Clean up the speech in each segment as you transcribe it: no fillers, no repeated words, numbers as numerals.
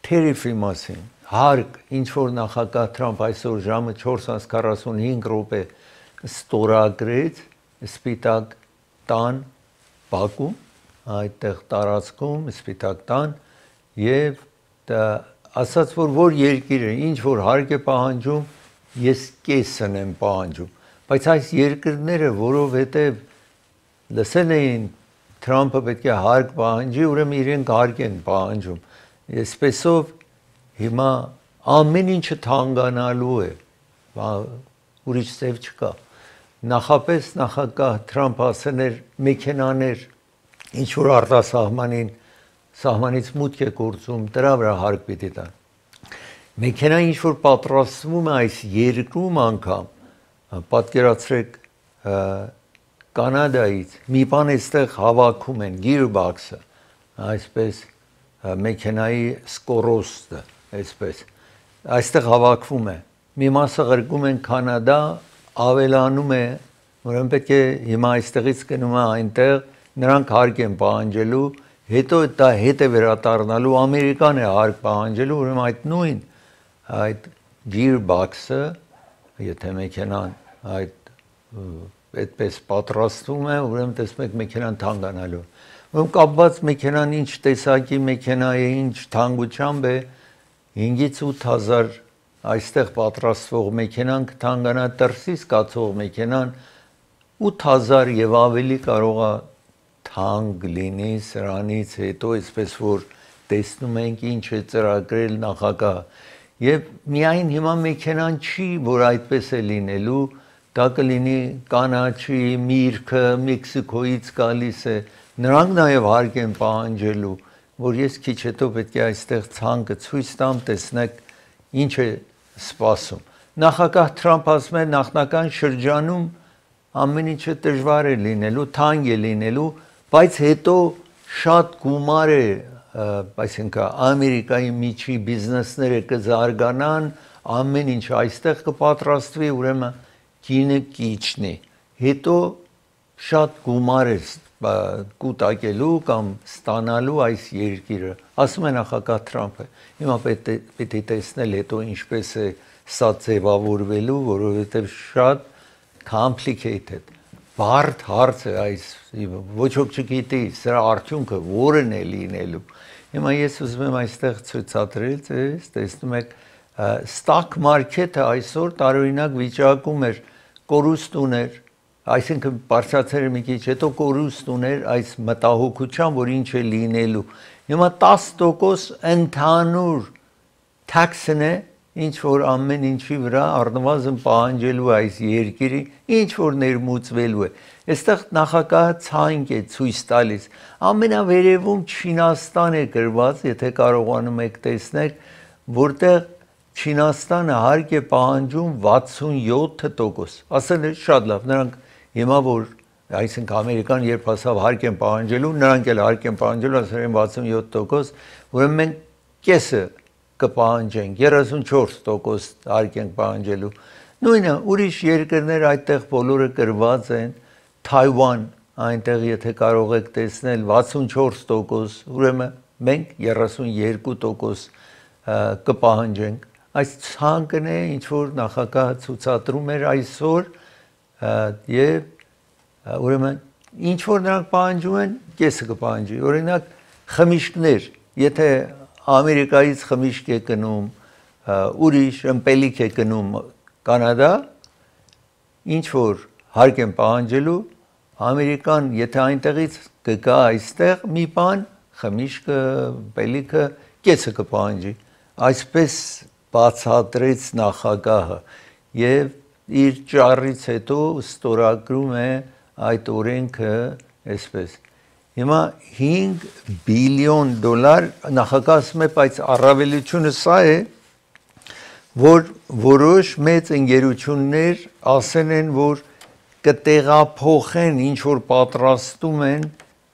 թերիֆի մասին, հարկ, ինչ որ նախագահ Թրամփ այսօր ժամը 4:45 րոպե ստորագրեց Սպիտակ տան Բաքու, այդտեղ տարածքում Սպիտակ տան եւ ասաց որ երկիրը ինչ որ հարկ է պահանջում, ես կեսն եմ պահանջում, բայց այս երկրները, որովհետեւ լսել էին Թրամփը պետք է հարկ պահանջի, ուրեմն իրենք հարկ են պահանջում, այսպեսով հիմա ամեն ինչը թանկանալու է, ուրիշ ձև չկա, նախապես նախագահ Թրամփը ասել էր մեքենաներ, ինչ որ արտասահմանին սահմանից մուտք է գործում, դրա վրա հարկ պիտի տան։ Մեքենա ինչ որ պատրաստվում է այս երկրում անգամ, պատկերացրեք Կանադայից մի բան այստեղ հավաքում են, gearbox-ը, այսպես մեքենայի սկորոստը, այսպես, այստեղ հավաքվում է, մի մասը ղրկում են Կանադա, ավելանում է, ուրեմն պետք է հիմա այստեղից գնում է այնտեղ, նրանք հարկ են պահանջելու, հետո դա հետ է վերադառնալու, Ամերիկան է հարկ պահանջելու, ուրեմն այդ նույն այդ gearbox-ը, եթե մեքենան այդպես պատրաստվում է, ուրեմն տեսնում եք մեքենան թանկանալու։ Ուրեմն կապված մեքենան ինչ տեսակի մեքենա է, ինչ թանկությամբ է, 5-ից 8 հազար այստեղ պատրաստվող մեքենան կթանկանա, դրսից կացող մեքենան 8000 եւ ավելի կարող է թանկ լինի, սրանից հետո այսպես որ տեսնում ենք ինչ է ծրագրել նախագահը։ Եվ միայն հիմա մեքենան չի, որ այդպես է լինելու, դա կլինի կանաչի, միրգը, Մեքսիկոից գալիս է, նրանք նաև հարկ են պահանջելու, որ ես քիչ հետո պետք է այստեղ ցանկը ցույց տամ, տեսնեք ինչ է սպասում։ Նախագահ Թրամփ ասում է նախնական շրջանում ամեն ինչը դժվար է լինելու, թանկ է լինելու, բայց հետո շատ գումար է, այսինքն Ամերիկայի միջի բիզնեսները կզարգանան, ամեն ինչ այստեղ կպատրաստվի, ուրեմն գինը կիջնի։ Հետո շատ գումար է կուտակելու կամ ստանալու այս երկիրը, ասում է նախագահ Թրամփը։ Հիմա պետք է տեսնել հետո ինչպես է սա ձևավորվելու, որովհետև շատ complicated, բարդ հարց է այս, ոչ ոք չգիտի սրա արդյունքը որն է լինելու։ Հիմա ես ուզում եմ այստեղ ցույցադրել ձեզ, տեսնում եք stock market-ը այսօր տարօրինակ վիճակում էր, կորուստ ուներ, այսինքն բարձրացել մի քիչ, հետո կորուստ ուներ այս մտահոգությամբ, որ ինչ է լինելու։ Հիմա 10% ընդհանուր tax-ն է, ինչ որ ամեն ինչի վրա առնվազն պահանջելու է այս երկիրի, ինչ որ ներմուծվելու է։ Այստեղ նախագահը ցանկ է ցույց տալիս։ Ամենավերևում Չինաստան է գրված, եթե կարողանում եք տեսնել, որտեղ Չինաստանը հարկ է պահանջում 67%։ Ասել է շատ լավ, նրանք հիմա որ այսինքն Ամերիկան երբ ասավ հարկ են պահանջելու, նրանք էլ հարկ են պահանջելու, ասել են 67%, ուրեմն մենք կեսը կպահանջենք, 34% հարկ ենք պահանջելու։ Նույնը ուրիշ երկրներ այդտեղ բոլորը գրված են, Թայվան, այնտեղ եթե կարող եք տեսնել 64%, ուրեմն մենք 32% կպահանջենք։ Այս ցանկն է, ինչ որ նախագահը ցուցադրում էր այսօր, եւ ուրեմն ինչ որ նրանք պահանջում են, կեսը կպահանջի։ Օրինակ խմիչքներ, եթե Ամերիկայից խմիչք է գնում, ուրիշ ըմպելիք է գնում Կանադա, ինչ որ հարկ են պահանջելու, Ամերիկան, եթե այնտեղից կգա այստեղ մի բան, խմիչքը, ըմպելիքը, կեսը կպահանջի։ Այսպես բացատրեց նախագահը եւ իր ճառից հետո ստորագրում է այդ օրենքը այսպես։ Հիմա 5 բիլիոն դոլար նախագահը ասում է, բայց առավելությունը սա է, որ որոշ մեծ ընկերություններ ասել են, որ կտեղափոխեն, ինչ որ պատրաստում են,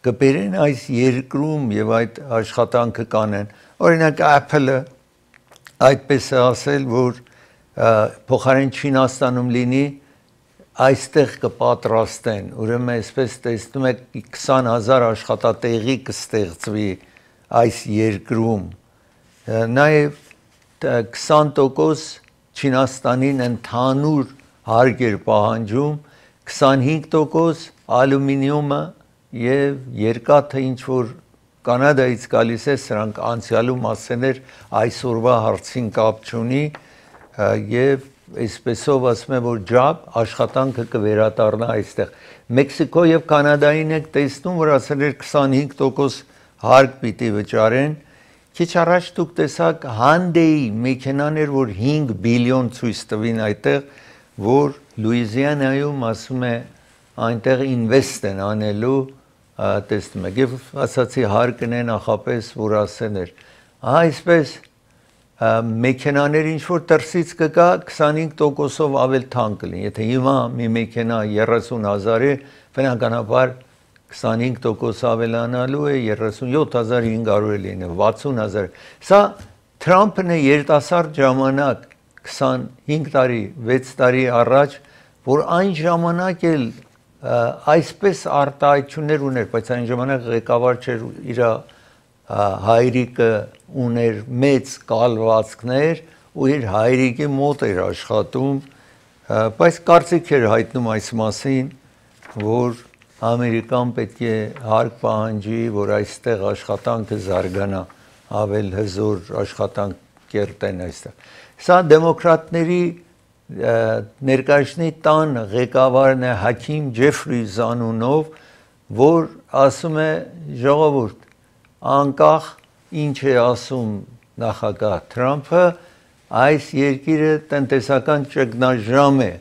կբերեն այս երկրում եւ այդ աշխատանքը կանեն։ Օրինակ Apple-ը այդպես է ասել, որ փոխարեն Չինաստանում լինի, այստեղ կպատրաստեն, ուրեմն այսպես տեսնում եք 20000 աշխատատեղի կստեղծվի այս երկրում Նաև 20% Չինաստանին ընդհանուր հարկ էր պահանջում, 25% ալյումինիումը եւ երկաթը ինչ որ Կանադայից գալիս է, սրանք անցյալում ասել էր այսօրվա հարցին կապ չունի եւ այսպեսով ասում եմ որ ջաբ աշխատանքը կվերադառնա այստեղ Մեքսիկո եւ Կանադային եք տեսնում որ ասել էր 25% հարկ պիտի վճարեն քիչ առաջ դուք տեսաք Hyundai մեքենաներ որ 5 բիլիոն ցույց տվին այդտեղ որ Լուիզիանայում ասում է այնտեղ ինվեստ են անելու տեսնում եք եւ ասացի հարկն է նախապես որ ասեն էր այսպես մեքենաներ ինչ որ դրսից կգա 25%-ով ավել թանկ կլինի եթե հիմա մի մեքենա 30000 է բնականաբար 25% ավելանալու է 37500 է լինի 60000 սա Թրամփն է երիտասարդ ժամանակ 25 տարի 6 տարի առաջ որ այն ժամանակ էլ այսպես արտահայտություններ ուներ, բայց այն ժամանակ ղեկավար չէր իր հայրիկը ուներ մեծ կալվածքներ ու իր հայրիկի մոտ էր աշխատում, բայց կարծիք էր հայտնում այս մասին, որ Ամերիկան պետք է հարկ պահանջի, որ այստեղ աշխատանքը զարգանա, ավել հզոր աշխատանք կերտեն այստեղ։ Սա դեմոկրատների ներկայացնի տան ղեկավարն է Հաքիմ Ջեֆրիզ անունով, որ ասում է ժողովուրդ, անկախ ինչ է ասում նախագահ Թրամփը, այս երկիրը տնտեսական ճգնաժամ է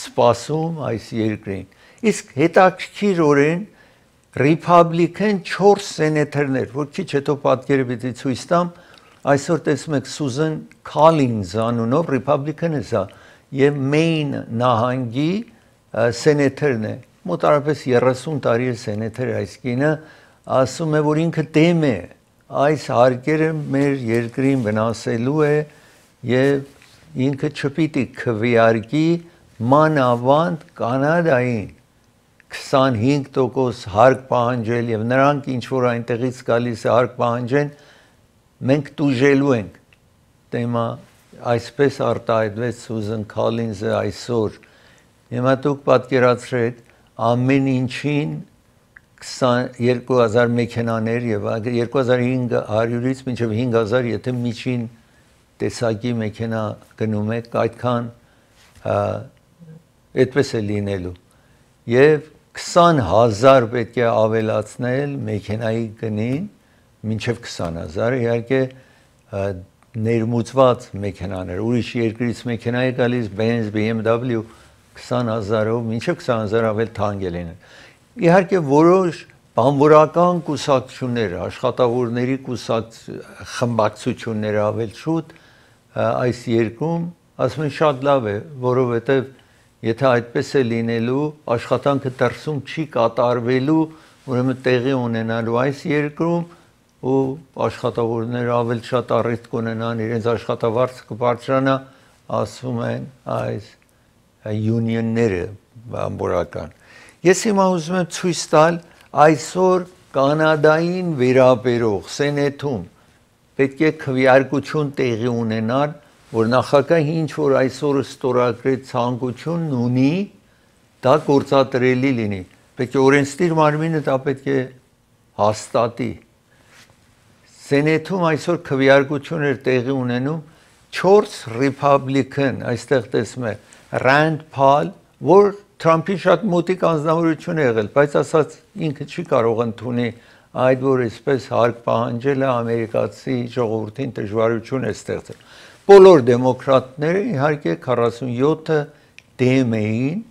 սպասում այս երկրին։ Իսկ հետաքրքիրորեն Ռիփաբլիկան 4 սենատորներ, որ քիչ հետո պատկերը պիտի ցույց տամ, այսօր տեսնում եք Սուզան Քոլինզ անունով Ռիփաբլիկանը սա եւ Մեյն նահանգի սենատորն է մոտարապես 30 տարի է սենատոր այս կինը ասում է որ ինքը դեմ է այս հարկերը մեր երկրին վնասելու է եւ ինքը չպիտի քվեարկի մանավանդ Կանադային 25% հարկ պահանջել եւ նրանք ինչ որ այնտեղից գալիս է հարկ պահանջեն մենք տուժելու ենք թեմա այսպես արտահայտվեց Սուզան Քոլինզը այսօր հիմա դուք պատկերացրեք ամեն ինչին 22000 մեքենաներ եւ 2500-ից մինչեւ 5000 եթե միջին տեսակի մեքենա գնում եք այդքան այդպես է լինելու եւ 20000 պետք է ավելացնել մեքենայի գնին մինչեւ 20000 իհարկե ներմուծված մեքենաներ, ուրիշ երկրից մեքենա է գալիս, Benz, BMW 20000-ով, մինչև 20000 ավել թանկ է լինել։ Իհարկե որոշ բանվորական կուսակցություններ, աշխատավորների խմբակցությունները ավել շուտ այս երկրում ասում են շատ լավ է, որովհետև եթե այդպես է լինելու, աշխատանքը դրսում չի կատարվելու, ուրեմն տեղի ունենալու այս երկրում ու աշխատավորները ավել շատ առիթ կունենան իրենց աշխատավարձը կբարձրանա ասում են այս յունիոնները բանվորական ես հիմա ուզում եմ ցույց տալ այսօր Կանադային վերաբերող սենատում պետք է քվեարկություն տեղի ունենալ որ նախագահը ինչ որ այսօր ստորագրեց ցանկությունն ունի դա գործադրելի լինի պետք է օրենսդիր մարմինը դա պետք է հաստատի Սենատում այսօր քվեարկություն էր տեղի ունենում 4 Republican, այստեղ տեսնում եք Rand Paul, որ Թրամփի շատ մոտիկ անձնավորություն է եղել, բայց ասած ինքը չի կարող ընդունի այդ որ այսպես հարկ պահանջելը ամերիկացի ժողովրդին դժվարություն է ստեղծել։ Բոլոր դեմոկրատները իհարկե 47-ը դեմ էին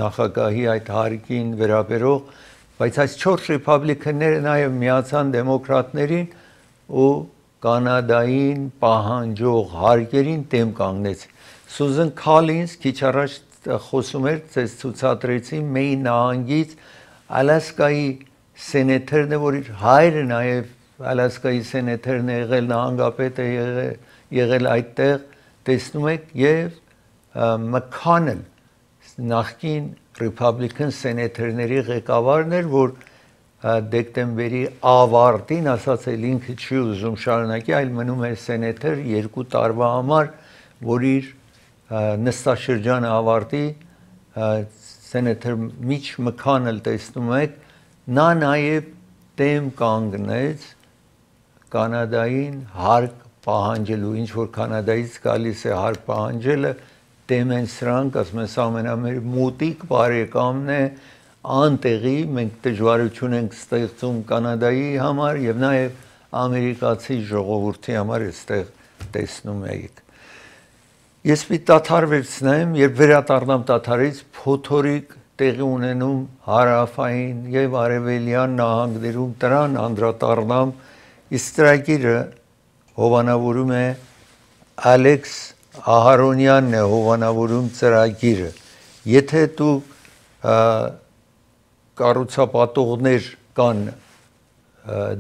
նախագահի այդ հարկին վերաբերող, բայց այս 4 Republican-ները նաև միացան դեմոկրատներին ու Կանադային պահանջող հարկերին դեմ կանգնեց։ Սուզան Քոլինզ քիչ առաջ խոսում էր, ցես ցուցադրեցի Մեյն նահանգից Ալասկայի սենատորն է, որ իր հայրը նաև Ալասկայի սենատորն է եղել, նահանգապետ է եղել այդտեղ, տեսնում եք, եւ McConnell նախկին Republican սենատորների ղեկավարն էր, որ դեկտեմբերի ավարտին ասաց էլ ինքը չի ուզում շարունակի, այլ մնում է սենատոր 2 տարվա համար, որ իր նստաշրջանը ավարտի, սենատոր Միչ Մքոնել տեսնում եք, նա նաև դեմ կանգնեց Կանադային հարկ պահանջելու, ինչ որ Կանադայից գալիս է հարկ պահանջելը, դեմ են սրանք, ասում են, ամենամեծ մոտիկ բարեկամն է, անտեղի մենք դժվարություն ենք ստեղծում Կանադայի համար եւ նաեւ ամերիկացի ժողովրդի համար այստեղ տեսնում եք։ Ես մի տաթար վերցնեմ, երբ վերադառնամ տաթարից, փոթորիկ տեղի ունենում հարավային եւ արևելյան նահանգներում դրան անդրադառնամ, իսկ ծրագիրը հովանավորում է Ալեքս Ահարոնյանն է հովանավորում ծրագիրը։ Եթե դուք կառուցապատողներ կան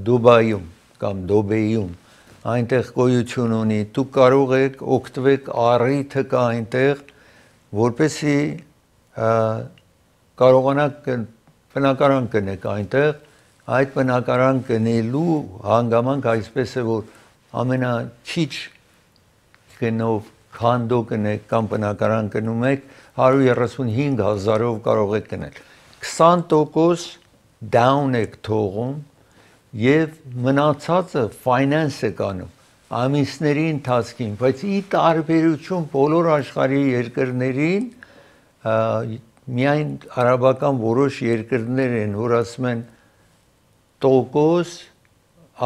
Դուբայում կամ Դոբեյում, այնտեղ գոյություն ունի, դուք կարող եք օգտվեք առիթը կա այնտեղ, որպեսզի կարողանաք բնակարան կնեք այնտեղ, այդ բնակարան կնելու հանգամանք այսպես է, որ ամենաքիչ գնով քանդո կնեք կամ բնակարան կնում եք 135,000-ով կարող եք գնել 20% down եք թողում եւ մնացածը finance եք անում ամիսների ընթացքին, բայց ի տարբերություն բոլոր աշխարհի երկրներին միայն արաբական որոշ երկրներ են, որ ասում են տոկոս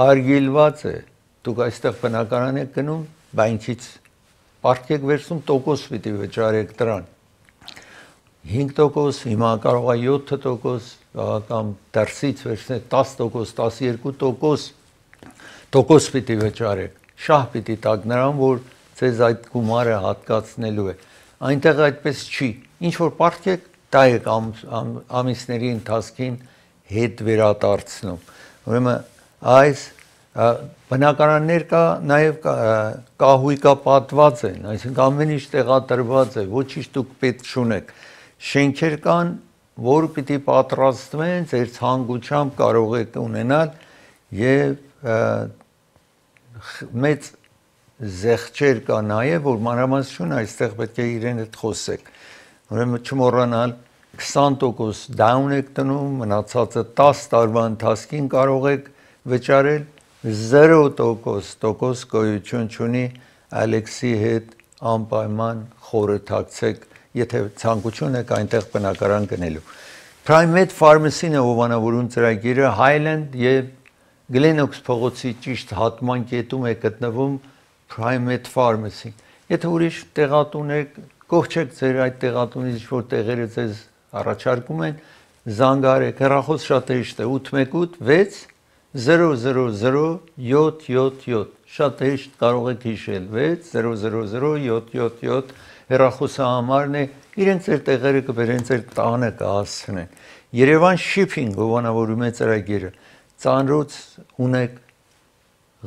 արգելված է, դուք այստեղ բնակարան եք գնում, բանկից պարտք եք վերցնում, տոկոս պիտի վճարեք դրան 5%, հիմա կարող է 7% կամ դրսից վերցնեք 10%, 12% պիտի վճարեք, շահ պիտի տակ նրան, որ ձեզ այդ գումարը հատկացնելու է, այնտեղ այդպես չի, ինչ որ պարտք եք, դա եք ամիսների ընթացքին հետ վերադարձնում, ուրեմն այս բնակարաններ կա, նաև կահույկապատված են, այսինքն ամեն ինչ տեղադրված է, ոչինչ դուք պետք չունեք, շենքեր կան, որ պիտի պատրաստվեն, ձեր ցանկությամբ կարող եք ունենալ եւ մեծ զեղչեր կա նաև, որ մանրամասնություն այստեղ պետք է իրեն հետ խոսեք, ուրեմն չմոռանալ 20% down եք տնում, մնացածը 10 տարվա ընթացքին կարող եք վճարել 0% գոյություն չունի Ալեքսի հետ անպայման խորհրդակցեք, եթե ցանկություն եք այնտեղ բնակարան գնելու։ Private Pharmacy-ն է հովանավորում ծրագիրը Highland եւ Glenox փողոցի ճիշտ հատման կետում է գտնվում Private Pharmacy։ Եթե ուրիշ տեղատուն եք, կողջեք ձեր այդ տեղատունից, որ տեղերը ձեզ առաջարկում են, զանգարեք, հեռախոս շատ հեշտ է 818 6000777 շատ հեշտ կարող եք հիշել 6000777 հեռախոսահամարն է, իրենք ձեր տեղերը կբերեն, ձեր տանը կհասցնեն։ Երևան Shipping հովանավորում է ծրագիրը, ծանրոց ունեք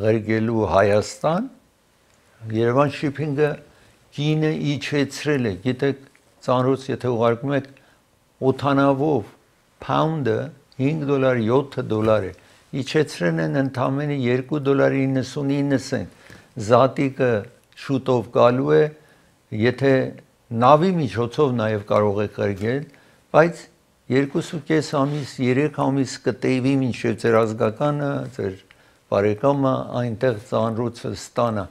ղրգելու Հայաստան, Երևան Shipping-ը գինը իջեցրել է, գիտեք, ծանրոց եթե ուղարկում եք օթանավով pound-ը $5 $7 է, իջեցրել են ընդամենը $2.99, զատիկը շուտով գալու է, եթե նավի միջոցով նաև կարող եք ղրգել, բայց 2.5 ամիս, 3 ամիս կտևի մինչև ձեր ազգականը, ձեր բարեկամը այնտեղ ծանրոցը ստանա,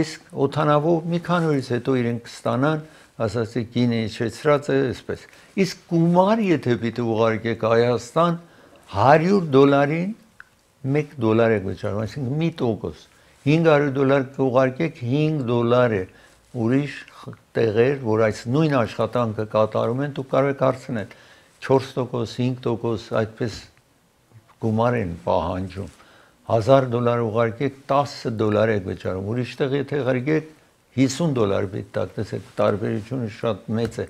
իսկ օթանավով մի քանի օրից հետո իրենք կստանան, ասացի գինը իջեցրած է, այսպես, իսկ գումար եթե պիտի ուղարկեք Հայաստան, $100-ին $1 եք վճարում, այսինքն մի տոկոս, $500 կուղարկեք $5 է, ուրիշ տեղեր, որ այս նույն աշխատանքը կատարում են, դուք կարող եք հարցնել 4%, 5% այդպես գումար են պահանջում, $1000 ուղարկեք $10 եք վճարում, ուրիշ տեղ եթե ղրգեք $50 պետք տակ, տեսեք տարբերությունը շատ մեծ է,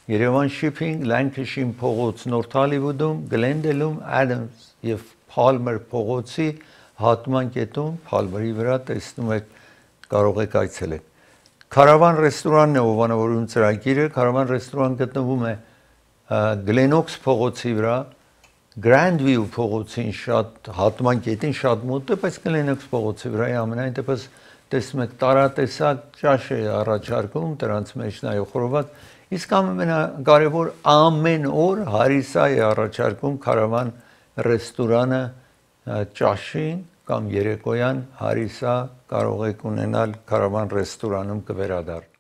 Երևան Shipping, Lancashire փողոց North Hollywood-ում, Glendale-ում, Adams եւ Palmer փողոցի հատման կետում, Palmer-ի վրա տեսնում եք, կարող եք այցելել։ Caravan ռեստորանն է հովանավորում ծրագիրը, Caravan ռեստորան գտնվում է Glenox փողոցի վրա, Grandview փողոցին շատ հատման կետին շատ մոտ է, բայց կլինեք փողոցի վրա ամենայն դեպս տեսնում եք տարատեսակ ճաշ է առաջարկում դրանց մեջ նաև խորոված, իսկ ամենակարևոր ամեն օր հարիսա է առաջարկում Կարավան ռեստորանը ճաշին կամ երեկոյան հարիսա կարող եք ունենալ Կարավան ռեստորանում կվերադառնա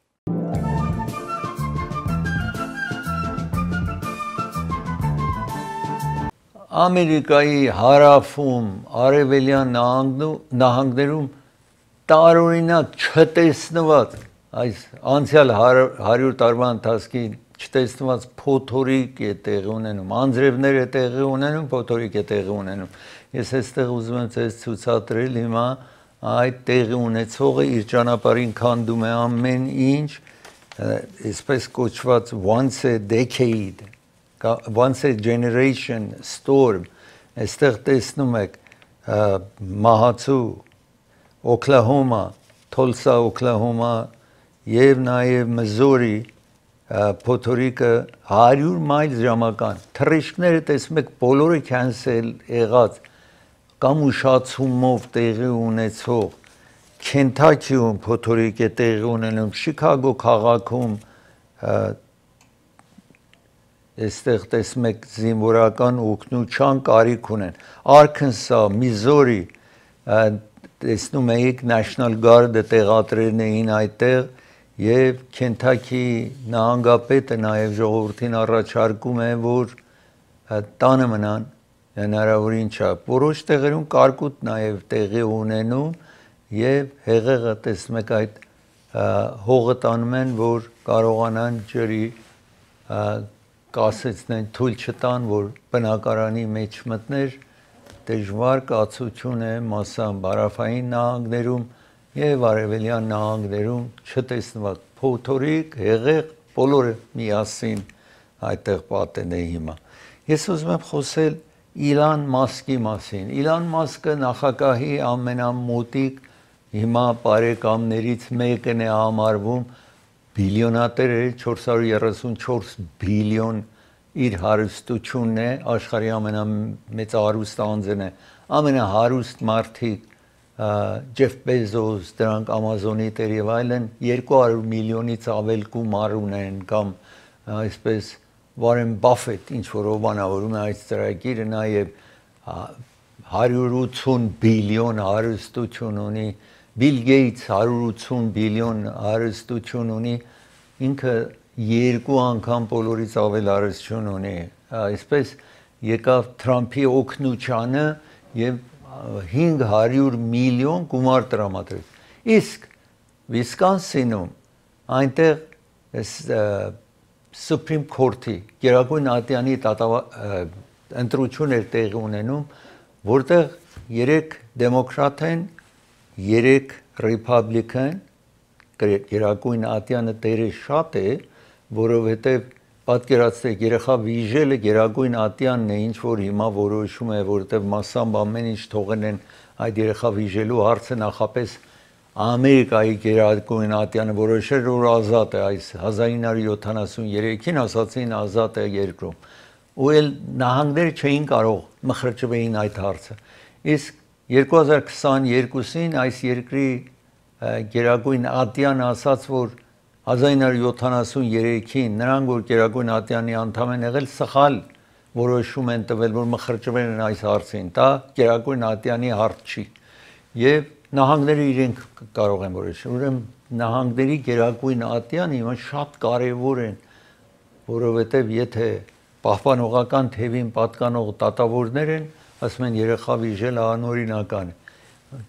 Ամերիկայի հարավում արևելյան նահանգներում տարօրինակ չտեսնված այս անցյալ 100 տարվա ընթացքում չտեսնված փոթորիկ է տեղի ունենում, անձրևներ է տեղի ունենում, փոթորիկ է տեղի ունենում։ Ես այստեղ ուզում եմ ձեզ ցուցադրել հիմա այդ տեղի ունեցողը իր ճանապարհին քանդում է ամեն ինչ, այսպես կոչված once a decade once a generation storm այստեղ տեսնում եք մահացու Օքլահոմա, Թոլսա Օքլահոմա եւ նաեւ Միզուրի փոթորիկը 100 մայլ ժամական թռիչքները տեսնում եք բոլորը քանսել եղած կամ ուշացումով տեղի ունեցող Քենթաքիում փոթորիկ է տեղի ունենում Շիկագո քաղաքում Այստեղ տեսնում եք զինվորական օգնության կարիք ունեն Արքանսա, Միզուրի տեսնում եք National Guard-ը տեղադրել էին այդտեղ եւ Քենթաքի նահանգապետը նաեւ ժողովրդին առաջարկում է որ տանը մնան հնարավորին չափ որոշ տեղերում կարկուտ նաեւ տեղի ունենում եւ հեղեղը տեսնում եք այդ հողը տանում են որ կարողանան ջրի կասեցնեն թույլ չտան որ բնակարանի մեջ մտներ դժվար կացություն է մասամբ հարավային նահանգներում եւ արևելյան նահանգներում չտեսնված փոթորիկ հեղեղ բոլորը միասին այդտեղ պատեն է հիմա ես ուզում եմ խոսել Իլան Մասկի մասին Իլան Մասկը նախագահի ամենամոտիկ հիմա բարեկամներից մեկն է համարվում բիլիոնատեր է 434 բիլիոն իր հարստությունն է աշխարհի ամենամեծ հարուստ անձն է ամենահարուստ մարդիկ Ջեֆ Բեզոս դրանք Amazon-ի տեր եւ այլն 200 միլիոնից ավել գումար ունեն կամ այսպես Warren Buffett ինչ որ ովանավորում է այս ծրագիրը նաեւ 180 բիլիոն հարստություն ունի Bill Gates 180 բիլիոն հարստություն ունի ինքը երկու անգամ բոլորից ավել հարստություն ունի այսպես եկավ Թրամփի օգնությանը եւ 500 միլիոն գումար տրամադրեց իսկ Վիսկոնսինում այնտեղ Supreme Court-ի Գերագույն ատյանի ընտրություն էր տեղի ունենում որտեղ 3 դեմոկրատ են 3 Republican Գերագույն ատյանը դերը շատ է, որովհետև պատկերացրեք երեխա վիժելը Գերագույն ատյանն է, ինչ որ հիմա որոշում է, որովհետև massամբ ամեն ինչ թողել են այդ երեխա վիժելու հարցը նախապես Ամերիկայի Գերագույն ատյանը որոշել որ ազատ է այս 1973-ին ասացին ազատ է երկրում։ Ու էլ նահանգները չէին կարող մխրճվեին այդ հարցը։ Իսկ 2022-ին այս երկրի Գերագույն ատյանը ասաց, որ 1973-ին նրանք որ Գերագույն ատյանի անդամ են եղել սխալ որոշում են տվել, որ մխրճվել են այս հարցին, դա Գերագույն ատյանի հարց չի։ Եվ նահանգները իրենք կարող են որոշել։ Ուրեմն նահանգների Գերագույն ատյանը հիմա շատ կարևոր են, որովհետև եթե պահպանողական թևին պատկանող դատավորներ են, ասում են երեխա վիժելը անօրինական է։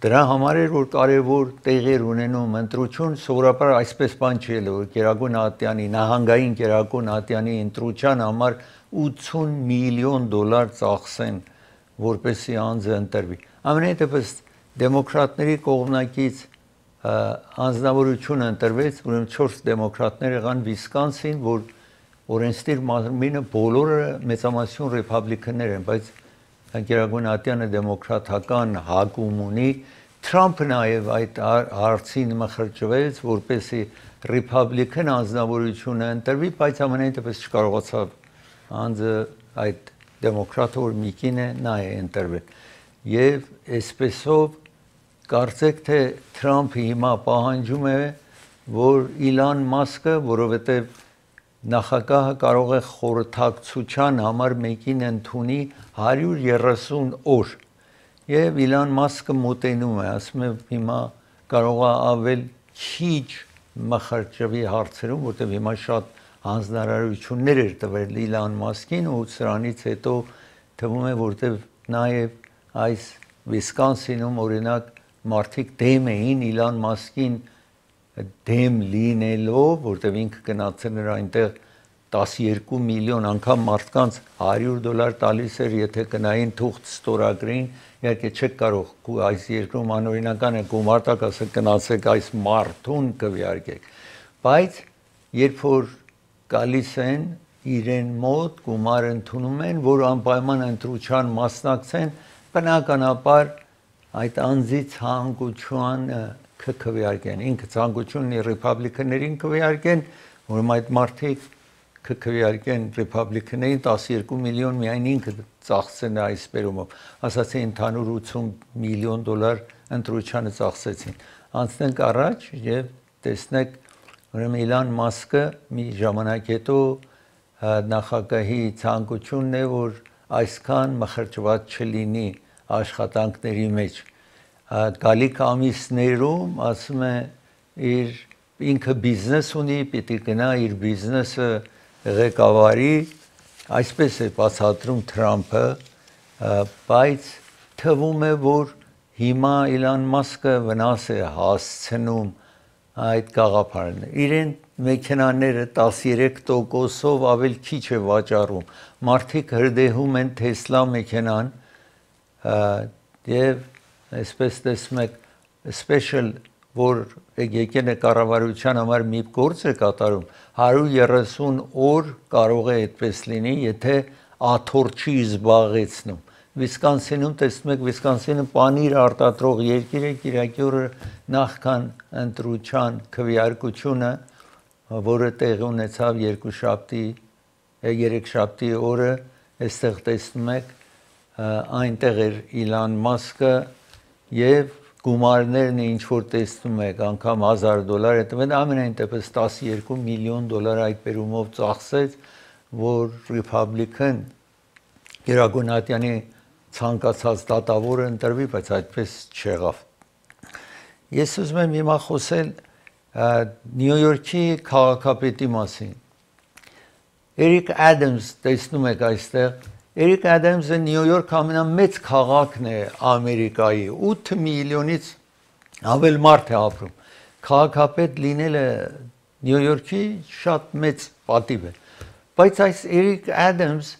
Դրա համար էր որ կարևոր տեղեր ունենում ընտրություն, սովորաբար այսպես բան չի ելել, որ Գերագույն ատյանի նահանգային Գերագույն ատյանի ընտրության համար 80 միլիոն դոլար ծախսեն, որպեսզի անձը ընտրվի։ Ամենայն դեպս դեմոկրատների կողմնակից անձնավորությունը ընտրվեց, ուրեմն 4 դեմոկրատներ եղան Վիսկոնսին, որ օրենսդիր մարմինը բոլորը մեծամասնություն ռեփաբլիկաններ են, բայց Գերագույն ատյանը դեմոկրատական հակում ունի, Թրամփը նաև այդ հարցին մխրճվեց, որպեսզի ռեփաբլիկան անձնավորությունը ընտրվի, բայց ամենայն դեպս չկարողացավ անձը այդ դեմոկրատը որ միկին է նա է ընտրվել եւ այսպեսով կարծեք թե Թրամփը հիմա պահանջում է որ Իլոն Մասկը որովհետեւ նախագահը կարող է խորհրդակցության համար մեկին ընդունի 130 օր եւ Իլոն Մասկը մոտենում է ասում է հիմա կարող է ավել քիչ մխրճվի հարցերում որտեւ հիմա շատ հանձնարարություններ էր տվել Իլոն Մասկին ու սրանից հետո թվում է որտեւ նաեւ այս Վիսկոնսինում օրինակ մարդիկ դեմ էին Իլոն Մասկին դեմ լինելով որտեւ ինքը գնացել էր այնտեղ 12 միլիոն անգամ մարդկանց $100 տալիս էր եթե գնային թուղթ ստորագրեին իհարկե չեք կարող այս երկրում անօրինական է գումարտակ ասել գնացեք այս մարդուն կվիարկեք բայց երբ որ գալիս են իրեն մոտ գումար ընդունում են որ անպայման ընտրության մասնակցեն բնականաբար այդ անձի ցանկության կքվիարկեն ինքը ցանկությունն է ռեփաբլիկաններին կվիարկեն որ այդ մարդիկ կքվիարկեն ռեփաբլիկաններին 12 միլիոն միայն ինքը ծախսեն այս բերումով ասացին ընդհանուր $80 միլիոն ընտրությանը ծախսեցին անցնենք առաջ եւ տեսնեք ուրեմն Իլոն Մասկը մի ժամանակ հետո նախագահի ցանկությունն է որ այսքան մխրճված չլինի աշխատանքների մեջ գալիք ամիսներում ասում է իր ինքը բիզնես ունի պիտի գնա իր բիզնեսը ղեկավարի այսպես է բացատրում Թրամփը բայց թվում է որ հիմա Իլոն Մասկը վնաս է հասցնում այդ գաղափարն իրեն մեքենաները 13%-ով ավել քիչ է վաճառում մարդիկ հրդեհում են Tesla մեքենան եւ այսպես տեսնում եք special որ եկել է կառավարության համար մի գործ է կատարում 130 օր կարող է այդպես լինի եթե աթոռ չի զբաղեցնում Վիսկոնսինում տեսնում եք Վիսկոնսինը պանիր արտադրող երկիր է Կիրակի օրը նախքան ընտրության քվեարկությունը որը տեղի ունեցավ երեքշաբթի օրը այստեղ տեսնում եք այնտեղ էր Իլոն Մասկը եւ գումարներն ինչ որ տեսնում եք անգամ $1000 է տվել ամենայն դեպս $12 միլիոն այդ բերումով ծախսեց որ ռեփաբլիկան Գերագույնատյանի ցանկացած դատավորը ընտրվի բայց այդպես չեղավ ես ուզում եմ հիմա խոսել Նյու Յորքի քաղաքապետի մասին Էրիկ Ադամս տեսնում եք այստեղ Էրիկ Ադամսը Նյու Յորք ամենամեծ քաղաքն է Ամերիկայի 8 միլիոնից ավել մարդ է ապրում քաղաքապետ լինելը Նյու Յորքի շատ մեծ պատիվ է բայց այս Էրիկ Ադամս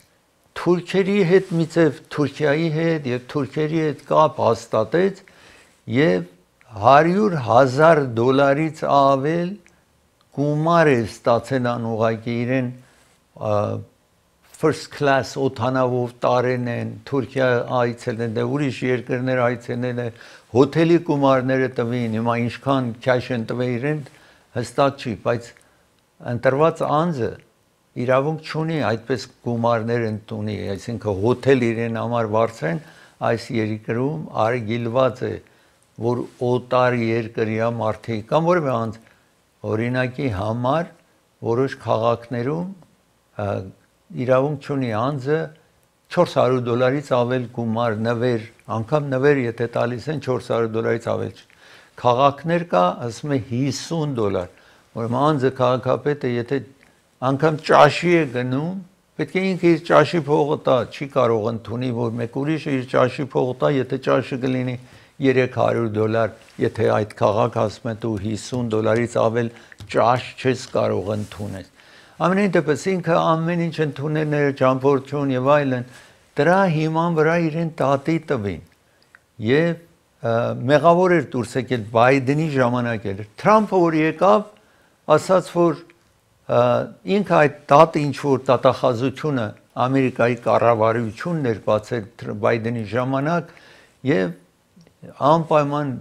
թուրքերի հետ միցև Թուրքիայի հետ եւ թուրքերի հետ կապ հաստատեց եւ $100,000-ից ավել գումար է ստացել անուղակի իրեն first class օթանավով տարեն են Թուրքիա այցելել են ուրիշ երկրներ այցելել են հոթելի գումարները տվին հիմա ինչքան քաշ են տվել իրեն հստակ չի բայց ընտրված անձը իրավունք չունի այդպես գումարներ ընդունի այսինքն հոթել իրեն համար վարձեն այս երկրում արգելված է որ օտար երկրյա մարդիկ կամ որևէ անձ օրինակի համար որոշ քաղաքներում իրավունք չունի անձը $400-ից ավել գումար նվեր անգամ նվեր եթե տալիս են $400-ից ավել քաղաքներ կա ասում է $50 ուրեմն անձը քաղաքապետը եթե անգամ ճաշի է գնում պետք է ինքը իր ճաշի փողը տա չի կարող ընդունի որ մեկ ուրիշը իր ճաշի փողը տա եթե ճաշը կլինի $300 եթե այդ քաղաքը ասում է դու $50-ից ավել ճաշ չես կարող ընդունել ամենայն դեպս ինքը ամեն ինչ ընդունել էր ճամփորդություն եւ այլն դրա հիման վրա իրեն տատի տվին եւ մեղավոր էր դուրս եկել Բայդենի ժամանակ էր Թրամփը որ եկավ ասաց որ ինքը այդ տատը ինչ որ տատախազությունը Ամերիկայի կառավարությունն էր բացել Բայդենի ժամանակ եւ անպայման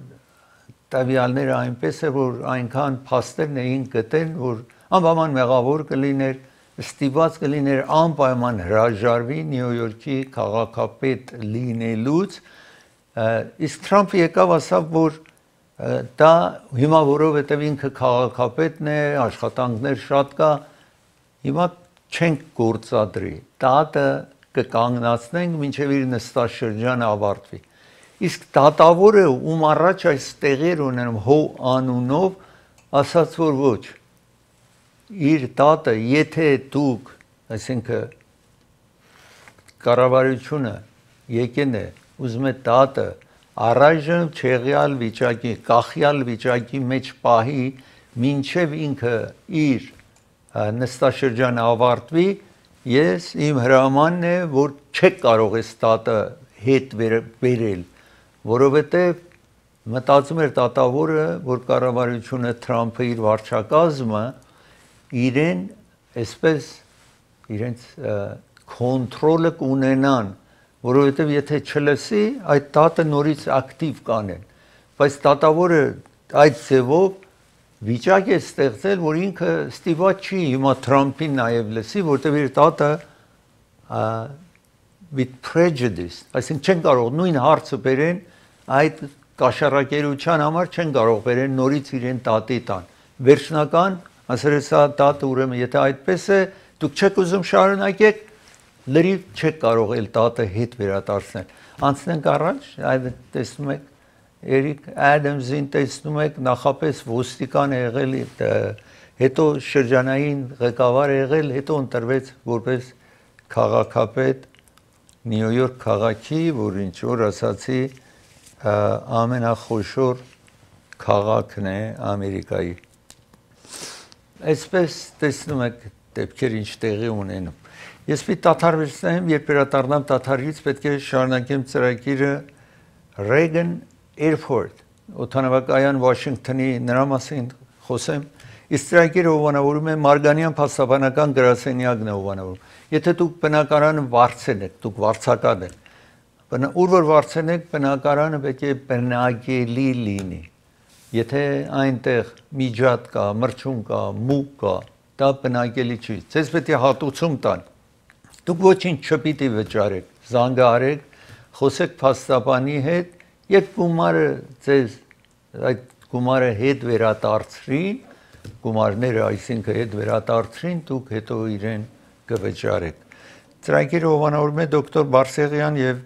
տվյալները այնպես է որ այնքան փաստերն էին գտել որ անպայման մեղավոր կլիներ ստիպված կլիներ անպայման հրաժարվի Նյու Յորքի քաղաքապետ լինելուց, իսկ Թրամփը եկավ ասավ, որ դա հիմա որովհետև ինքը քաղաքապետն է, աշխատանքներ շատ կա, հիմա չենք գործադրի, դատը կկանգնացնենք մինչև իր նստաշրջանը ավարտվի։ Իսկ դատավորը ում առաջ այս տեղեր ունենում հո անունով ասաց, որ ոչ, իր դատը, եթե դուք, այսինքն կառավարությունը եկեն է, ուզում է դատը առայժմ չեղյալ վիճակի, կախյալ վիճակի մեջ պահի, մինչև ինքը իր նստաշրջանը ավարտվի, ես իմ հրամանն է, որ չեք կարող այս դատը հետ վերել, որովհետև մտածում էր դատավորը, որ կառավարությունը Թրամփը իր վարչակազմը իրեն այսպես իրենց կոնտրոլը կունենան, որովհետև եթե չլսի, այդ դատը նորից ակտիվ կանեն, բայց դատավորը այդ ձևով վիճակ է ստեղծել, որ ինքը ստիպված չի հիմա Թրամփին նաև լսի, որտեղ իր դատը with prejudice, այսինքն չեն կարող նույն հարցը բերեն այդ կաշառակերության համար չեն կարող բերեն նորից իրեն դատի տան։ Վերջնական ասել է սա դատը ուրեմն եթե այդպես է, դուք չեք ուզում շարունակեք, լրիվ չեք կարող էլ դատը հետ վերադարձնել։ Անցնենք առաջ, այդ տեսնում եք Էրիկ Ադամսին տեսնում եք նախապես ոստիկան է եղել, հետո շրջանային ղեկավար է եղել, հետո ընտրվեց որպես քաղաքապետ Նյու Յորք քաղաքի, որ ինչ որ ասացի ամենախոշոր քաղաքն է Ամերիկայի։ Այսպես տեսնում եք դեպքեր ինչ տեղի ունենում։ Ես պիտի դադարեցնեմ, երբ վերադառնամ դադարից, պետք է շարունակեմ ծրագիրը Reagan Airport, օդանավակայան Վաշինգտոնի նրա մասին խոսեմ, իսկ ծրագիրը հովանավորում է Մարգանյան փաստաբանական գրասենյակն է հովանավորում։ Եթե դուք բնակարանը վարձել եք, դուք վարձական եք, ուր որ վարձել եք, բնակարանը պետք է բնակելի լինի։ Եթե այնտեղ միջատ կա, մրջուն կա, մուկ կա, դա բնակելի չի։ Ձեզ պետք է հատուցում տան։ Դուք ոչինչ չպիտի վճարեք, զանգահարեք, խոսեք փաստաբանի հետ, երբ գումարը ձեզ այդ գումարը հետ վերադարձրին, գումարները այսինքն հետ վերադարձրին, դուք հետո իրեն կվճարեք։ Ծրագիրը հովանավորում է դոկտոր Բարսեղյան եւ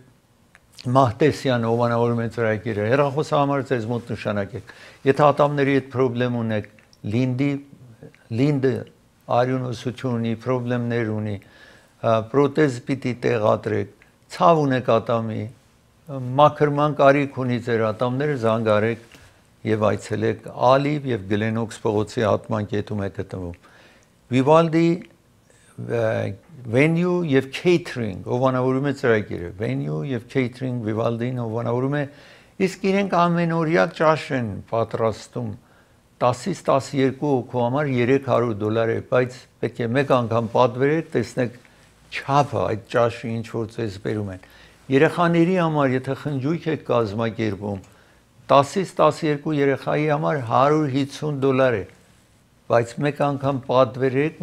Մահտեսյան հովանավորում է ծրագիրը։ Հեռախոսահամարը ձեզ մոտ նշանակեք։ Եթե ատամների հետ խնդրեմ ունեք, լինդը արյունոսություն ունի, խնդիրներ ունի, պրոթեզ պիտի տեղադրեք, ցավ ունեք ատամի, մաքրման կարիք ունի ձեր ատամները, զանգարեք եւ այցելեք Ալիվ եւ Գլենոքս փողոցի հատման կետում է գտնվում։ Վիվալդի venue եւ catering հովանավորում է ծրագիրը, venue եւ catering Վիվալդին հովանավորում է, իսկ իրենք ամենօրյա ճաշ են պատրաստում 10-ից 12 հոգու համար $300 է, բայց պետք է մեկ անգամ պատվերեք, տեսնեք չափը այդ ճաշը ինչ որ ձեզ բերում են։ Երեխաների համար, եթե խնջույք եք կազմակերպում, 10-ից 12 երեխայի համար $150 է, բայց մեկ անգամ պատվիրեք,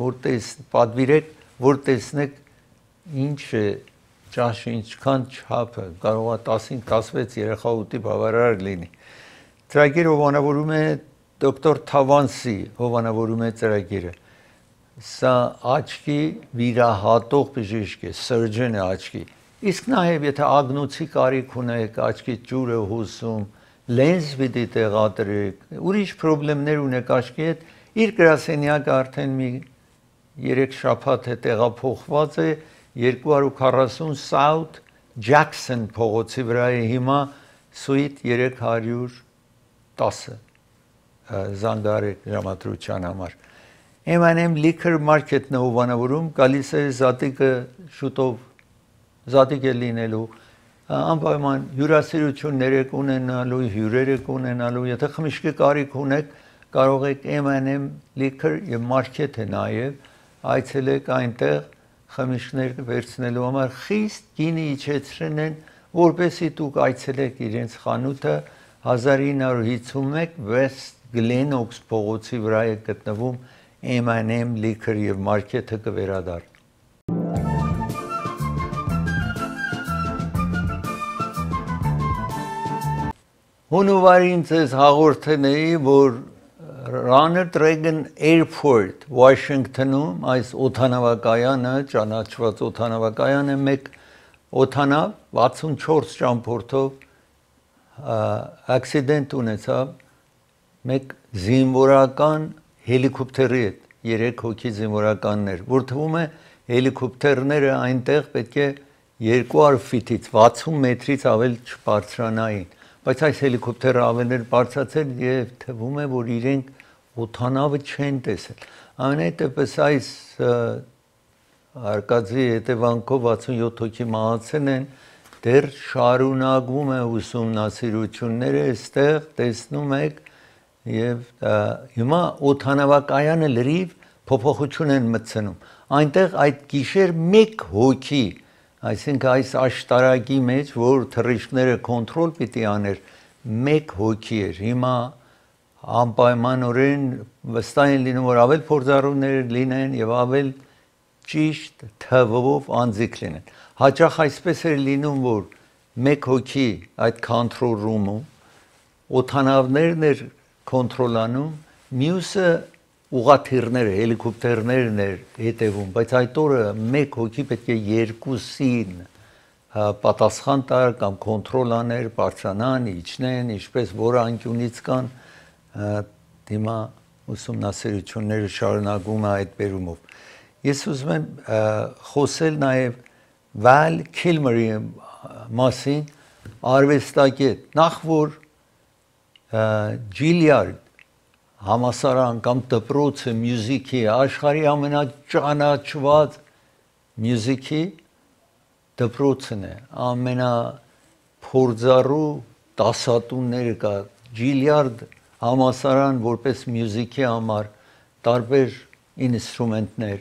որ տեսնեք ինչ է ճաշը, ինչքան չափը, կարող է 15-16 երեխա ուտի բավարար լինի։ Ծրագիրը հովանավորում է դոկտոր Թավանսի, հովանավորում է ծրագիրը։ Սա աչքի վիրահատող բժիշկ է, surgeon է աչքի։ Իսկ նաև եթե ագնոցի կարիք ունեք, աչքի ջուրը հոսում, լենզ պիտի տեղադրեք, ուրիշ խնդիրներ ունեք աչքի հետ, իր գրասենյակը արդեն մի 3 շաբաթ է տեղափոխված է 240 South Jackson փողոցի վրա է հիմա Suite 310 զանգարեք ժամադրության համար։ M&M Liquor Market-ն հովանավորում գալիս է Զատիկը շուտով Զատիկ է լինելու անպայման հյուրասիրություններ եք ունենալու, հյուրեր եք ունենալու, եթե խմիչքի կարիք ունեք, կարող եք M&M Liquor եւ Market է նաեւ այցելեք այնտեղ խմիչքներ վերցնելու համար խիստ գինի իջեցրեն են, որպեսզի դուք այցելեք իրենց խանութը 1951 West Glenox փողոցի վրա է գտնվում M&M լիքր եւ մարքեթը կվերադառնա։ Հունվարին ցես հաղորդենեի, որ Ronald Reagan Airport Washington-ում այս օթանավակայանը, ճանաչված օթանավակայանը մեկ օթանավ 64 ճամփորդով accident ունեցավ մեկ զինվորական հելիկոպտերի հետ, 3 հոգի զինվորականներ, որ թվում է հելիկոպտերները այնտեղ պետք է 200 ֆիտից 60 մետրից ավել չբարձրանային, բայց այս հելիկոպտերը ավել էր բարձրացել եւ թվում է, որ իրենք օթանավը չեն տեսել։ Ամենայնպես այս արկածի հետևանքով 67 հոգի մահացել են, դեռ շարունակվում է ուսումնասիրությունները, այստեղ տեսնում եք եւ հիմա օթանավակայանը լրիվ փոփոխություն են մտցնում։ Այնտեղ այդ գիշեր մեկ հոգի, այսինքն այս աշտարակի մեջ, որ թռիչքները կոնտրոլ պիտի աներ, մեկ հոգի էր։ Հիմա անպայմանորեն վստահ են լինում, որ ավել փորձառուներ լինեն եւ ավել ճիշտ թվով անձիկ լինեն։ Հաճախ այսպես էր լինում, որ մեկ հոգի այդ control room-ում օթանավներն էր կոնտրոլանում, մյուսը ուղաթիռները, հելիկոպտերներն էր հետևում, բայց այդ օրը մեկ հոգի պետք է երկուսին պատասխան տար կամ կոնտրոլ աներ, բարձրանան, իջնեն, ինչպես որ անկյունից կան, դիմա ուսումնասիրությունները շարունակվում է այդ բերումով։ Ես ուզում եմ խոսել նաև Val Kilmer-ի մասին, արվեստագետ, նախ որ Juilliard համասարան կամ դպրոցը մյուզիկի, աշխարհի ամենաճանաչված մյուզիկի դպրոցն է, ամենափորձառու դասատուները կա, Juilliard համասարան որպես մյուզիկի համար տարբեր ինստրումենտներ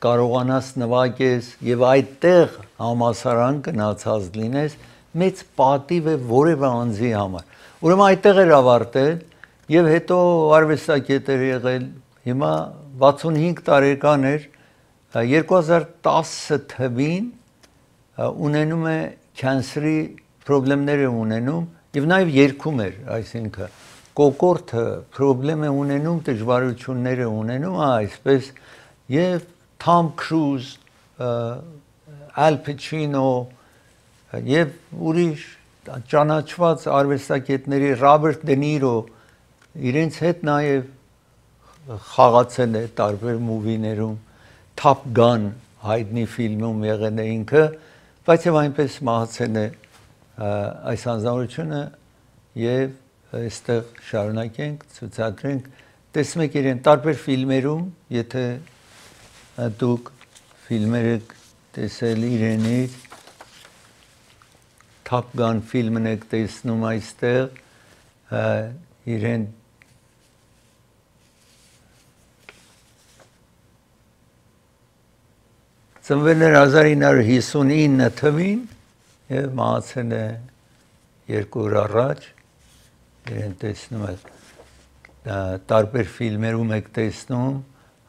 կարողանաս նվագես եւ այդտեղ համասարան գնացած լինես մեծ պատիվ է որևէ անձի համար։ Ուրեմն այդտեղ էր ավարտել եւ հետո արվեստագետ էր եղել, հիմա 65 տարեկան էր, 2010 թվին ունենում է կյանսերի խնդիրներ ունենում եւ նաեւ երգում էր, այսինքն կոկորտը խնդրեմ է ունենում, դժվարություններ է ունենում, այսպես եւ Tom Cruise, Al Pacino եւ ուրիշ ճանաչված արվեստագետների Ռոբերտ Դե Նիրո իրենց հետ նաեւ խաղացել է տարբեր մուվիներում, Top Gun հայտնի ֆիլմում եղել է ինքը, բայց եւ այնպես մահացել է այս անձնավորությունը եւ այստեղ շարունակենք, ցուցադրենք, տեսնեք իրեն տարբեր ֆիլմերում, եթե դուք ֆիլմերը տեսել իրենից Top Gun ֆիլմն եք տեսնում այստեղ իրեն ծնվել էր 1959 թվին եւ մահացել է 2 օր առաջ իրեն տեսնում եք տարբեր ֆիլմերում եք տեսնում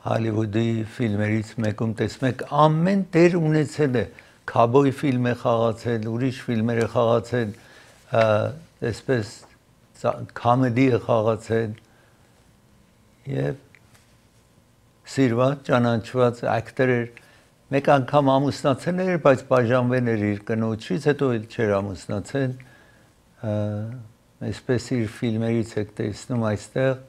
Հոլիվուդի ֆիլմերից մեկում տեսնում եք ամեն դեր ունեցել է Cowboy ֆիլմ է խաղացել, ուրիշ ֆիլմեր է խաղացել, այսպես կոմեդի է խաղացել եւ սիրված ճանաչված ակտոր էր, մեկ անգամ ամուսնացել էր, բայց բաժանվել էր իր կնոջից, հետո էլ չէր ամուսնացել, այսպես իր ֆիլմերից եք տեսնում այստեղ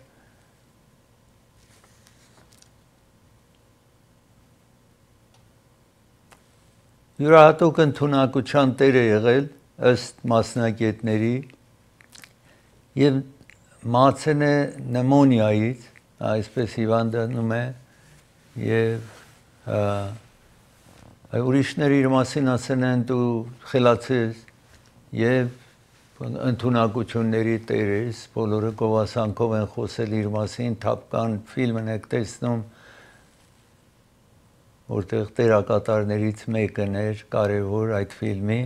յուրահատուկ ընդունակության տեր է եղել ըստ մասնագետների եւ մահացել է նեմոնիայից, այսպես հիվանդանում է եւ ուրիշները իր մասին ասել են դու խելացես եւ ընդունակությունների տեր ես, բոլորը գովասանքով են խոսել իր մասին, Top Gun ֆիլմն եք տեսնում որտեղ տերակատարներից մեկն էր կարևոր այդ ֆիլմի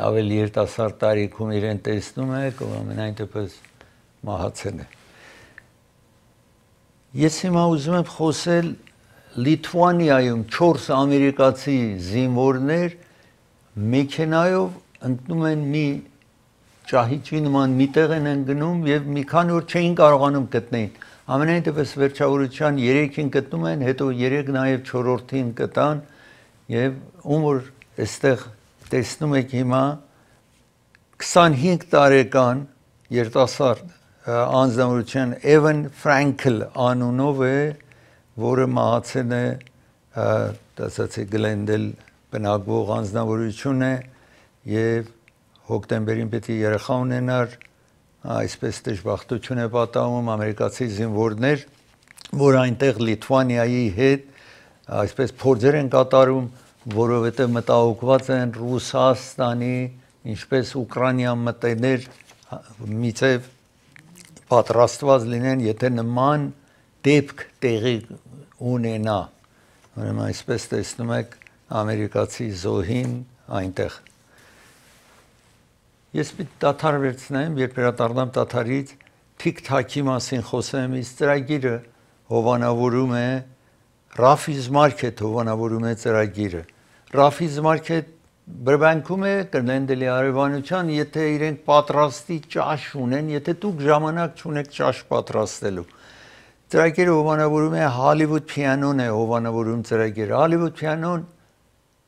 ավելի երիտասարդ տարիքում իրեն տեսնում է, կամ ամենայն դեպս մահացել է։ Ես հիմա ուզում եմ խոսել Լիտվանիայում 4 ամերիկացի զինվորներ մեքենայով ընկնում են մի ճահիճի նման միտեղ են գնում եւ մի քանի օր չէին կարողանում գտնել։ Ամենայն դեպս վերջավորության 3-ին գտնում են, հետո 3 նաեւ 4-ին գտան եւ ում որ այստեղ տեսնում եք հիմա 25 տարեկան երիտասարդ անձնավորության Էվան Ֆրանկլ անունով է, որը մահացել է ասացի Գլենդել բնակվող անձնավորություն է եւ հոկտեմբերին պետք է երեխա ունենար, այսպես դժբախտություն է պատահում ամերիկացի զինվորներ, որ այնտեղ Լիտվանիայի հետ այսպես փորձեր են կատարում, որովհետեւ մտահոգված են Ռուսաստանի, ինչպես Ուկրաինա մտերներ միցև պատրաստված լինեն, եթե նման դեպք տեղի ունենա։ Ուրեմն այսպես տեսնում եք ամերիկացի զոհին այնտեղ։ Ես պիտի դադար վերցնեմ, երբ վերադառնամ դադարից, TikTok-ի մասին խոսեմ, իս ծրագիրը հովանավորում է Raffi's Market հովանավորում է ծրագիրը։ Raffi's Market Բրբանկում է Գլենդելի արևանության, եթե իրենք պատրաստի ճաշ ունեն, եթե դուք ժամանակ չունեք ճաշ պատրաստելու։ Ծրագիրը հովանավորում է Hollywood Piano-ն է հովանավորում ծրագիրը։ Hollywood Piano-ն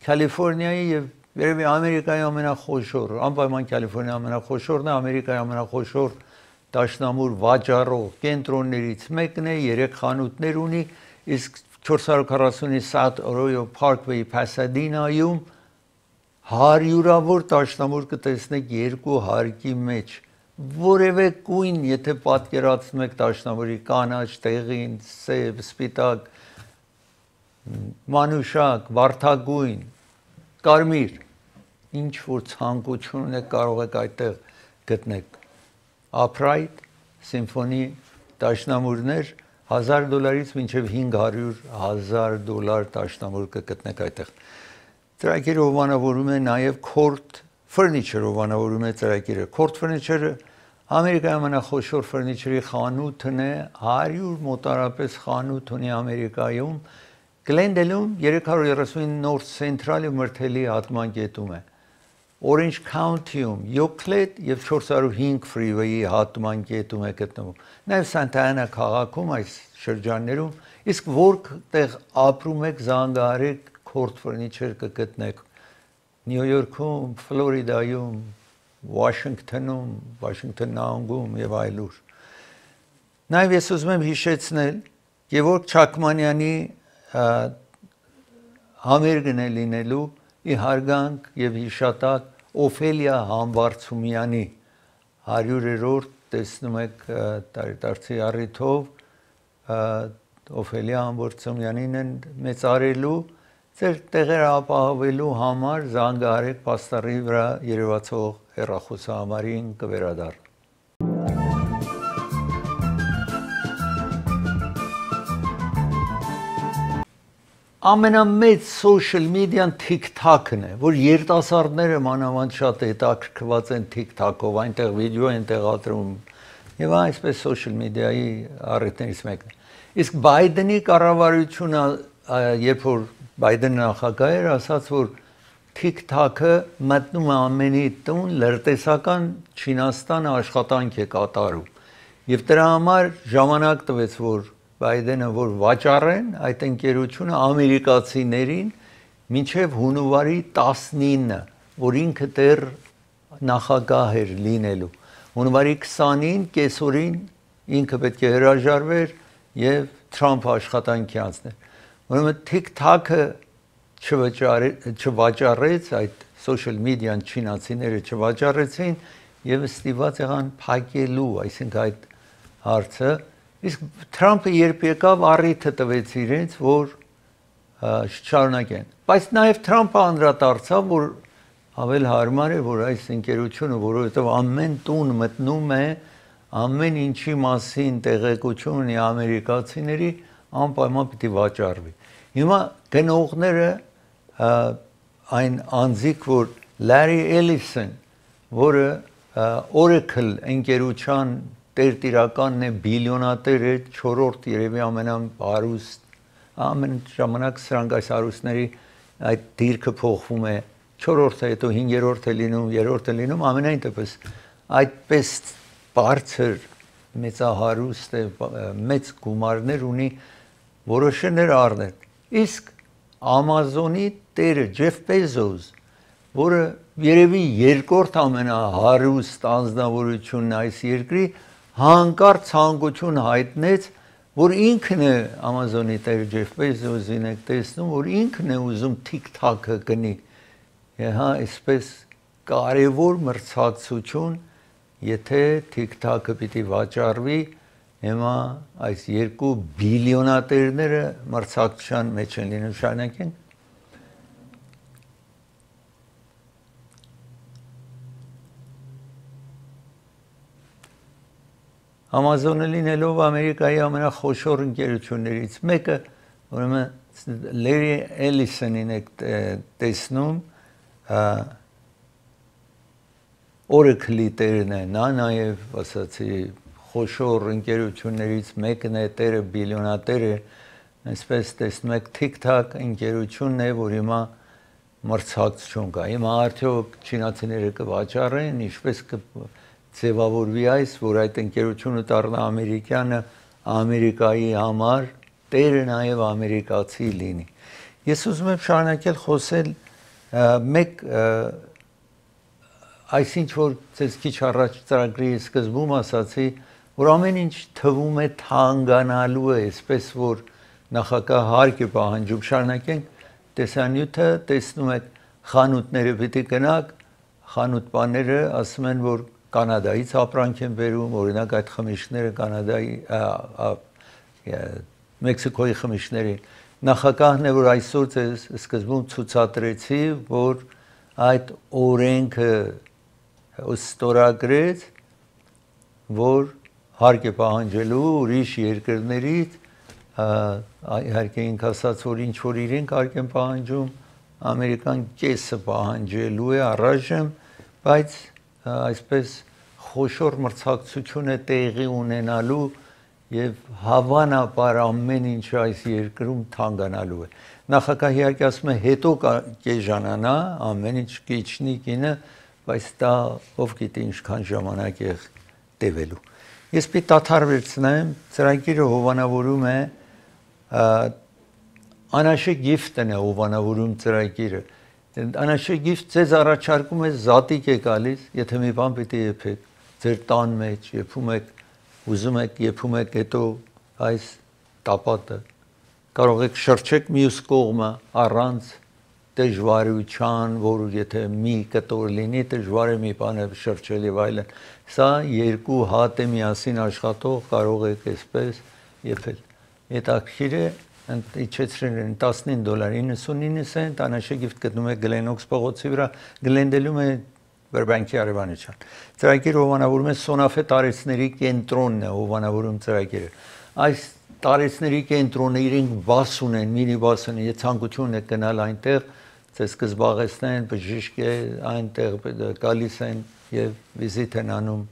Կալիֆոռնիայի եւ Երևի Ամերիկայի ամենախոշոր, անպայման Կալիֆոռնիայի ամենախոշորն է, Ամերիկայի ամենախոշոր դաշնամուր վաճառող կենտրոններից մեկն է, 3 խանութներ ունի, իսկ 440-ի South Arroyo Parkway Pasadena-ում 100-ավոր դաշնամուր կտեսնեք 2 հարկի մեջ։ Որևէ գույն, եթե պատկերացնում եք դաշնամուրի կանաչ, տեղին, սև, սպիտակ, մանուշակ, վարդագույն, կարմիր, ինչ որ ցանկություն ունեք կարող եք այդտեղ գտնեք։ Upright, Symphony դաշնամուրներ $1000-ից մինչև $500,000 դաշնամուր կգտնեք այդտեղ։ Ծրագիրը հովանավորում է նաև Court Furniture հովանավորում է ծրագիրը։ Court Furniture-ը Ամերիկայի ամենախոշոր ֆուրնիչերի խանութն է, 100 մոտարապես խանութ ունի Ամերիկայում։ Գլենդելում 339 North Central-ի մրթելի հատմանկետում է։ Orange County-ում Euclid եւ 405 Freeway-ի հատմանկետում է գտնվում։ Նաեւ Santa Ana քաղաքում այս շրջաններում, իսկ որտեղ ապրում եք զանգահարեք Court Furniture կգտնեք։ Նյու Յորքում, Ֆլորիդայում, Washington-ում, Washington նահանգում եւ այլուր։ Նաեւ ես ուզում եմ հիշեցնել Գևորգ Չակմանյանի համերգն է լինելու իհարգանք եւ հիշատակ Օֆելիա Համբարձումյանի 100-րդ տեսնում եք տարեդարձի առիթով Օֆելիա Համբարձումյանին են մեծարելու ձեր տեղերը ապահովելու համար զանգահարեք պաստառի վրա երևացող հեռախոսահամարին կվերադառնա։ Ամենամեծ social media-ն TikTok-ն է, որ երիտասարդները մանավանդ շատ հետաքրքրված են TikTok-ով, այնտեղ վիդեո են տեղադրում եւ այսպես social media-ի առիթներից մեկն է։ Իսկ Բայդենի կառավարությունը, երբ որ Բայդենը նախագահ էր, ասաց, որ TikTok-ը մտնում է ամենի տուն, լրտեսական Չինաստանը աշխատանք է կատարում։ Եվ դրա համար ժամանակ տվեց, որ Բայդենը որ վաճառեն այդ ընկերությունը ամերիկացիներին մինչև հունվարի 19-ը, որ ինքը դեռ նախագահ էր լինելու։ Հունվարի 20-ին կեսօրին ինքը պետք է հրաժարվեր եւ Թրամփը աշխատանքի անցներ։ Ուրեմն TikTok-ը չվաճառեց այդ social media-ն չինացիները չվաճառեցին եւ ստիված եղան փակելու, այսինքն այդ հարցը։ Իսկ Թրամփը երբ եկավ առիթը տվեց իրենց, որ շարունակեն։ Բայց նաև Թրամփը անդրադարձավ, որ ավել հարմար է, որ այս ընկերությունը, որովհետև ամեն տուն մտնում է, ամեն ինչի մասին տեղեկություն ունի ամերիկացիների, անպայման պիտի վաճառվի։ Հիմա գնողները այն անձիկ, որ Larry Ellison, որը Oracle ընկերության տերտիրականն է, բիլիոնատեր է, 4-րդ երևի ամենահարուստ, ամեն ժամանակ սրանք այս հարուստների այդ դիրքը փոխվում է, 4-րդը, հետո 5-րդ է լինում, 3-րդ է լինում, ամենայն դեպս այդպես բարձր մեծահարուստ է, մեծ գումարներ ունի, որոշներ առնել։ Իսկ Amazon-ի տերը Jeff Bezos, որը երևի երկրորդ ամենահարուստ անձնավորությունն այս երկրի, հանկարծ ցանկություն հայտնեց, որ ինքն է Amazon-ի տերը Jeff Bezos-ին եք տեսնում, որ ինքն է ուզում TikTok-ը գնի։ Հա, այսպես կարևոր մրցակցություն, եթե TikTok-ը պիտի վաճառվի, հիմա այս երկու բիլիոնատերները մրցակցության մեջ են լինում, շարունակենք։ Amazon-ը լինելով Ամերիկայի ամենախոշոր ընկերություններից մեկը, ուրեմն Larry Ellison-ին եք տեսնում, Oracle-ի տերն է, նա նաև, ասացի, խոշոր ընկերություններից մեկն է, տերը բիլիոնատեր է, այսպես տեսնում եք TikTok ընկերությունն է, որ հիմա մրցակցություն կա։ Հիմա արդյոք չինացիները կվաճառեն, ինչպես ձևավորվի այս, որ այդ ընկերությունը դառնա ամերիկյանը, Ամերիկայի համար տերը նաև ամերիկացի լինի։ Ես ուզում եմ շարունակել խոսել մեկ այսինչ որ ցես քիչ առաջ ծրագրի սկզբում ասացի, որ ամեն ինչ թվում է թանկանալու է, այսպես որ նախագահ հարկ է պահանջում, շարունակենք տեսանյութը, տեսնում եք խանութները պիտի գնաք, խանութ-բաները ասում են, որ Կանադայից ապրանք են բերում, օրինակ այդ խմիչքները Կանադայի, Մեքսիկոյի խմիչքների։ Նախագահն է, որ այսօր սկզբում ցուցադրեցի, որ այդ օրենքը ստորագրեց, որ հարկ է պահանջելու ուրիշ երկրներից, իհարկե ինք ասաց, որ ինչ որ իրենք հարկ են պահանջում, Ամերիկան կեսը պահանջելու է առայժմ, բայց այսպես խոշոր մրցակցություն է տեղի ունենալու եւ հավանաբար ամեն ինչ այս երկրում թանկանալու է։ Նախագահ իհարկե ասում է հետո կեժանանա, ամեն ինչ կիջնի կինը, բայց դա ով գիտի ինչքան ժամանակ է տևելու։ Ես պիտի դադար վերցնեմ, ծրագիրը հովանավորում է Անաշե գիֆտն է հովանավորում ծրագիրը։ Անաշե գիֆտ ձեզ առաջարկում է զատիկ է գալիս, եթե մի բան պիտի եփեք, ձեր տան մեջ եփում եք, ուզում եք եփում եք հետո այս տապատը, կարող եք շրջեք մյուս կողմը առանց դժվարության, որ եթե մի կտոր լինի, դժվար է մի բանը շրջել եւ այլն։ Սա երկու հատ է միասին աշխատող, կարող եք այսպես եփել։ Հետաքրքիր է իջեցրել $15.99 cent, Անաշե գիֆտ գտնում եք Գլենոքս փողոցի վրա, Գլենդելում է Բերբանկի արևանության։ Ծրագիրը հովանավորում է Սոնաֆե տարեցների կենտրոնն է հովանավորում ծրագիրը։ Այս տարեցների կենտրոնը իրենք բաս ունեն, մինի բաս ունեն, եթե ցանկություն եք գնալ այնտեղ, ձեզ կզբաղեցնեն, բժիշկ է այնտեղ գալիս են եւ վիզիտ են անում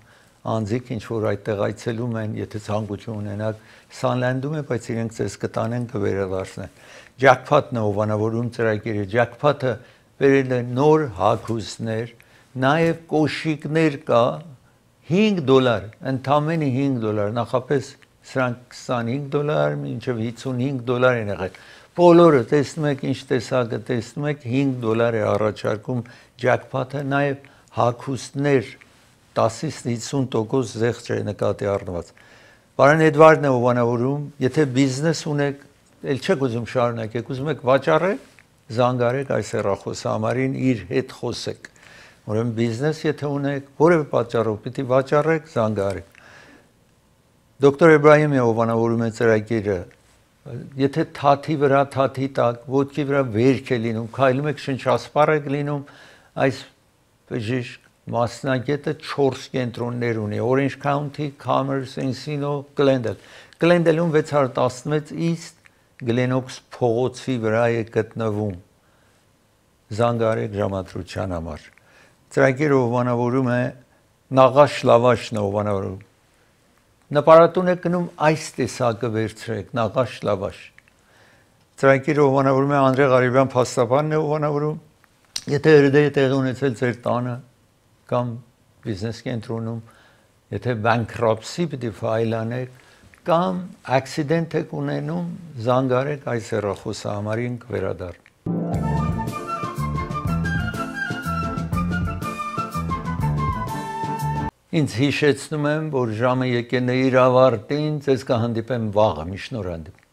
անձիկ ինչ որ այդտեղ այցելում են, եթե ցանկություն ունենաք, Սանլանդում է, բայց իրենք ձեզ կտանեն, կվերադառնան։ Ջակփաթն է հովանավորում ծրագիրը, ջակփաթը բերել է նոր հագուստներ, նաև կոշիկներ կա $5, ընդամենը $5, նախապես սրանք $25, մինչև $55 են եղել։ Բոլորը տեսնում եք ինչ տեսակը, տեսնում եք $5 է առաջարկում ջակփաթը, նաև հագուստներ 10-ից 50% զեղչ է նկատի առնված։ Պարոն Էդվարդն է հովանավորում, եթե բիզնես ունեք, էլ չեք ուզում շարունակեք, ուզում եք վաճառեք, զանգարեք այս հեռախոսահամարին, իր հետ խոսեք։ Ուրեմն բիզնես եթե ունեք, որևէ պատճառով պիտի վաճառեք, զանգարեք։ Դոկտոր Էբրահիմը հովանավորում է ծրագիրը, եթե թաթի վրա, թաթի տակ, ոտքի վրա վերք է լինում, քայլում եք շնչասպառ եք լինում, այս բժիշկ մասնագետը 4 կենտրոններ ունի, Orange County, Commerce, Encino, Glendale։ Glendale-ում 616 East Glennox փողոցի վրա է գտնվում։ զանգարեք ժամադրության համար։ Ծրագիրը հովանավորում է նաղաշ լավաշն է հովանավորում։ Նպարատուն եք գնում այս տեսակը վերցրեք, նաղաշ լավաշ։ Ծրագիրը հովանավորում է Անդրե Ղարիբյան փաստաբանն է հովանավորում։ Եթե հրդեհ տեղի ունեցել ձեր տանը կամ բիզնես կենտրոնում, եթե bankruptcy պիտի ֆայլանեք կամ accident եք ունենում, զանգարեք այս հեռախոսահամարին կվերադառնա։ Ինձ հիշեցնում եմ, որ ժամը եկել է իր ավարտին, ձեզ կհանդիպեմ վաղը, մի շնորհանդիպ։